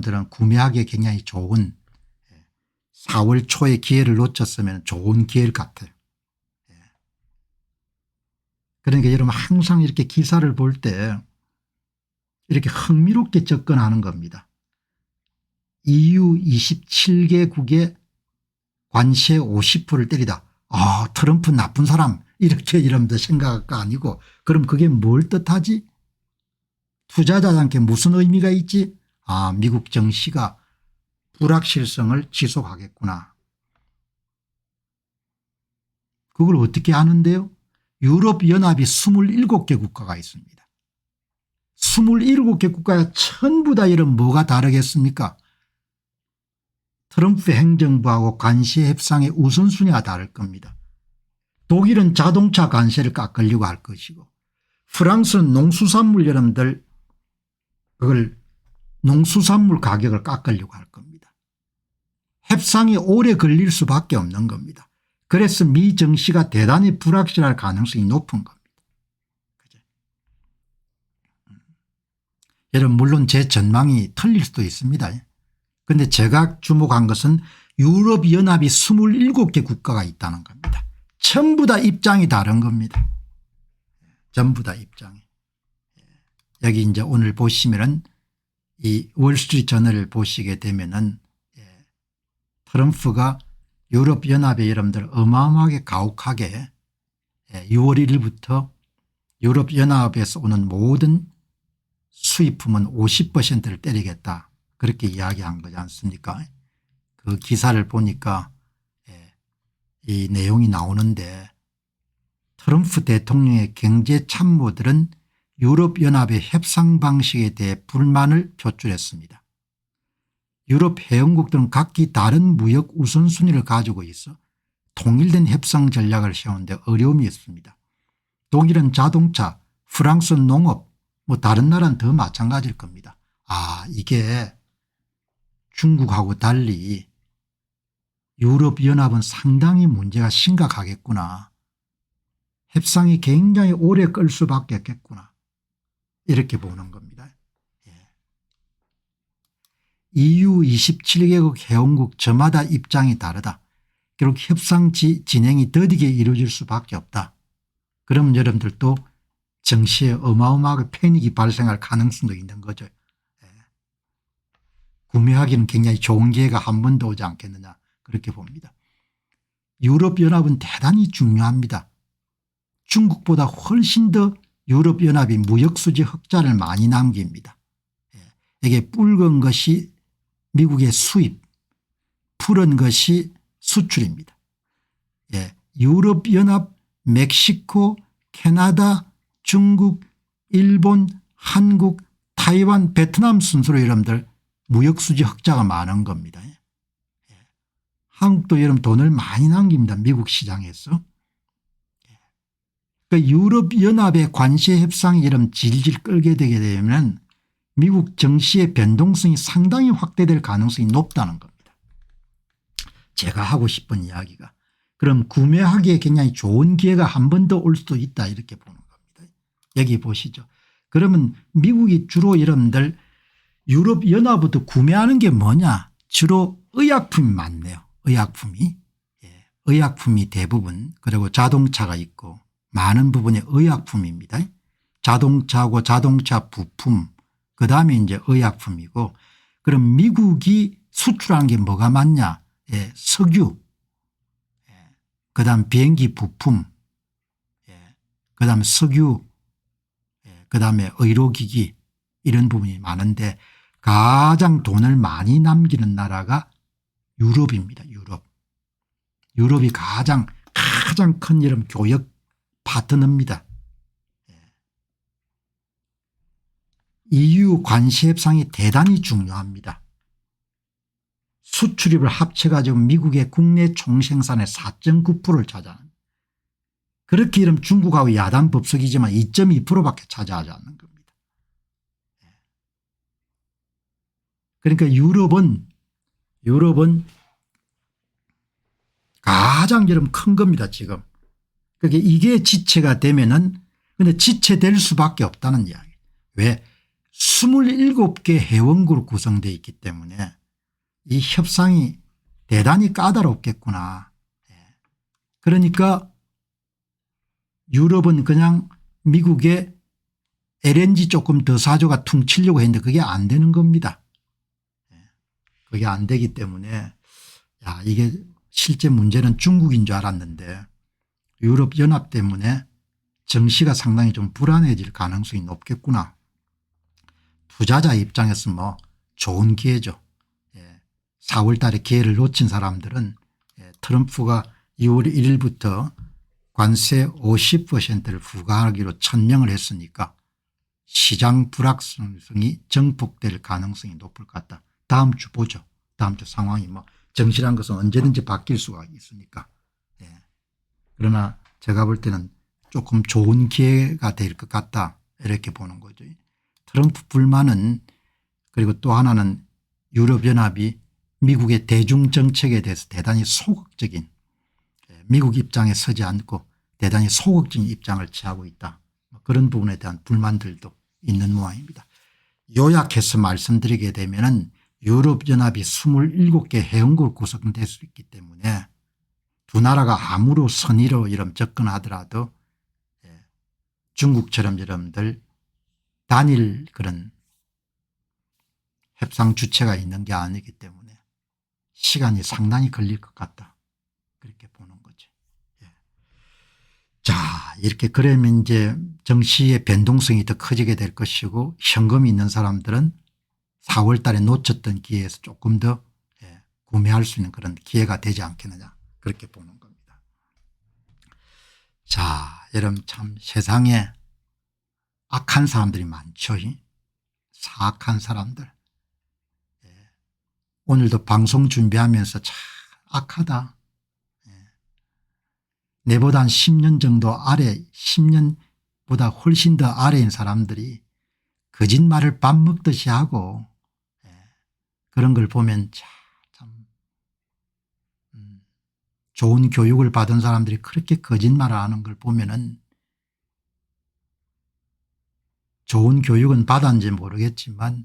들은 구매하기에 굉장히 좋은 4월 초에 기회를 놓쳤으면 좋은 기회 같아요. 그러니까 여러분 항상 이렇게 기사를 볼 때 이렇게 흥미롭게 접근하는 겁니다. EU 27개국의 관세 50%를 때리다. 아, 트럼프 나쁜 사람 이렇게 여러분들 생각할 거 아니고 그럼 그게 뭘 뜻하지? 투자자한테 무슨 의미가 있지? 아, 미국 정시가 불확실성을 지속하겠구나. 그걸 어떻게 하는데요? 유럽연합이 27개 국가가 있습니다. 27개 국가가 전부 다 이런 뭐가 다르겠습니까? 트럼프 행정부하고 관세 협상의 우선순위가 다를 겁니다. 독일은 자동차 관세를 깎으려고 할 것이고 프랑스는 농수산물 여러분들 그걸 농수산물 가격을 깎으려고 할 겁니다. 협상이 오래 걸릴 수밖에 없는 겁니다. 그래서 미 정시가 대단히 불확실할 가능성이 높은 겁니다. 여러분 물론 제 전망이 틀릴 수도 있습니다. 그런데 제가 주목한 것은 유럽연합이 27개 국가가 있다는 겁니다. 전부 다 입장이 다른 겁니다. 전부 다 입장이. 여기 이제 오늘 보시면은 이 월스트리트 저널을 보시게 되면은 트럼프가 유럽연합에 여러분들 어마어마하게 가혹하게 6월 1일부터 유럽연합에서 오는 모든 수입품은 50%를 때리겠다. 그렇게 이야기한 거지 않습니까? 그 기사를 보니까 이 내용이 나오는데 트럼프 대통령의 경제 참모들은 유럽연합의 협상 방식에 대해 불만을 표출했습니다. 유럽 회원국들은 각기 다른 무역 우선순위를 가지고 있어 통일된 협상 전략을 세우는 데 어려움이 있습니다. 독일은 자동차, 프랑스는 농업, 뭐 다른 나라는 더 마찬가지일 겁니다. 아, 이게 중국하고 달리 유럽연합은 상당히 문제가 심각하겠구나. 협상이 굉장히 오래 끌 수밖에 없겠구나. 이렇게 보는 겁니다. EU 27개국 회원국 저마다 입장이 다르다. 결국 협상 진행이 더디게 이루어질 수밖에 없다. 그럼 여러분들도 정시에 어마어마하게 패닉이 발생할 가능성도 있는 거죠. 구매하기는 굉장히 좋은 기회가 한 번 더 오지 않겠느냐 그렇게 봅니다. 유럽연합은 대단히 중요합니다. 중국보다 훨씬 더 유럽연합이 무역수지 흑자를 많이 남깁니다. 이게 붉은 것이 미국의 수입, 푸른 것이 수출입니다. 유럽연합, 멕시코, 캐나다, 중국, 일본, 한국, 타이완, 베트남 순서로 여러분들 무역수지 흑자가 많은 겁니다. 한국도 여러분 돈을 많이 남깁니다. 미국 시장에서. 그러니까 유럽연합의 관세 협상이 여러분 질질 끌게 되게 되면 미국 정시의 변동성이 상당히 확대될 가능성이 높다는 겁니다. 제가 하고 싶은 이야기가 그럼 구매하기에 굉장히 좋은 기회가 한 번 더 올 수도 있다 이렇게 보는 겁니다. 여기 보시죠. 그러면 미국이 주로 여러분들 유럽연합부터 구매하는 게 뭐냐 주로 의약품이 많네요. 의약품이. 의약품이 대부분 그리고 자동차가 있고 많은 부분이 의약품입니다. 자동차하고 자동차 부품 그다음에 이제 의약품이고 그럼 미국이 수출하는 게 뭐가 많냐 석유 그다음 비행기 부품 그다음 석유 그다음에 의료기기 이런 부분이 많은데 가장 돈을 많이 남기는 나라가 유럽입니다. 유럽이 가장 큰 여러분 교역 파트너입니다. EU 관세 협상이 대단히 중요합니다. 수출입을 합쳐가지고 미국의 국내 총생산의 4.9%를 차지하는 그렇게 이러면 중국하고 야단 법석이지만 2.2%밖에 차지하지 않는 겁니다. 그러니까 유럽은 가장 여러분 큰 겁니다. 지금. 그러니까 이게 지체가 되면은 근데 지체될 수밖에 없다는 이야기. 왜? 27개 회원국으로 구성되어 있기 때문에 이 협상이 대단히 까다롭겠구나. 그러니까 유럽은 그냥 미국에 LNG 조금 더 사줘가 퉁치려고 했는데 그게 안 되는 겁니다. 그게 안 되기 때문에 야, 이게 실제 문제는 중국인 줄 알았는데 유럽연합 때문에 정시가 상당히 좀 불안해질 가능성이 높겠구나. 투자자 입장에서 뭐 좋은 기회죠. 4월 달에 기회를 놓친 사람들은 트럼프가 6월 1일부터 관세 50%를 부과하기로 천명을 했으니까 시장 불확실성이 증폭될 가능성이 높을 것 같다. 다음 주 보죠. 다음 주 상황이 뭐 정실한 것은 언제든지 바뀔 수가 있으니까. 그러나 제가 볼 때는 조금 좋은 기회가 될 것 같다 이렇게 보는 거죠. 트럼프 불만은 그리고 또 하나는 유럽연합이 미국의 대중정책에 대해서 대단히 소극적인 미국 입장에 서지 않고 대단히 소극적인 입장을 취하고 있다. 그런 부분에 대한 불만들도 있는 모양입니다. 요약해서 말씀드리게 되면은 유럽연합이 27개 회원국으로 구성될 수 있기 때문에 두 나라가 아무로 선의로 이런 접근하더라도 중국처럼 여러분들 단일 그런 협상 주체가 있는 게 아니기 때문에 시간이 상당히 걸릴 것 같다. 그렇게 보는 거죠. 자, 이렇게 그러면 이제 정시의 변동성이 더 커지게 될 것이고 현금이 있는 사람들은 4월 달에 놓쳤던 기회에서 조금 더 구매할 수 있는 그런 기회가 되지 않겠느냐 그렇게 보는 겁니다. 자, 여러분 참 세상에 악한 사람들이 많죠. 사악한 사람들. 오늘도 방송 준비하면서 참 악하다. 내보다 한 10년 정도 아래 10년보다 훨씬 더 아래인 사람들이 거짓말을 밥 먹듯이 하고 그런 걸 보면 참 좋은 교육을 받은 사람들이 그렇게 거짓말을 하는 걸 보면은 좋은 교육은 받았는지 모르겠지만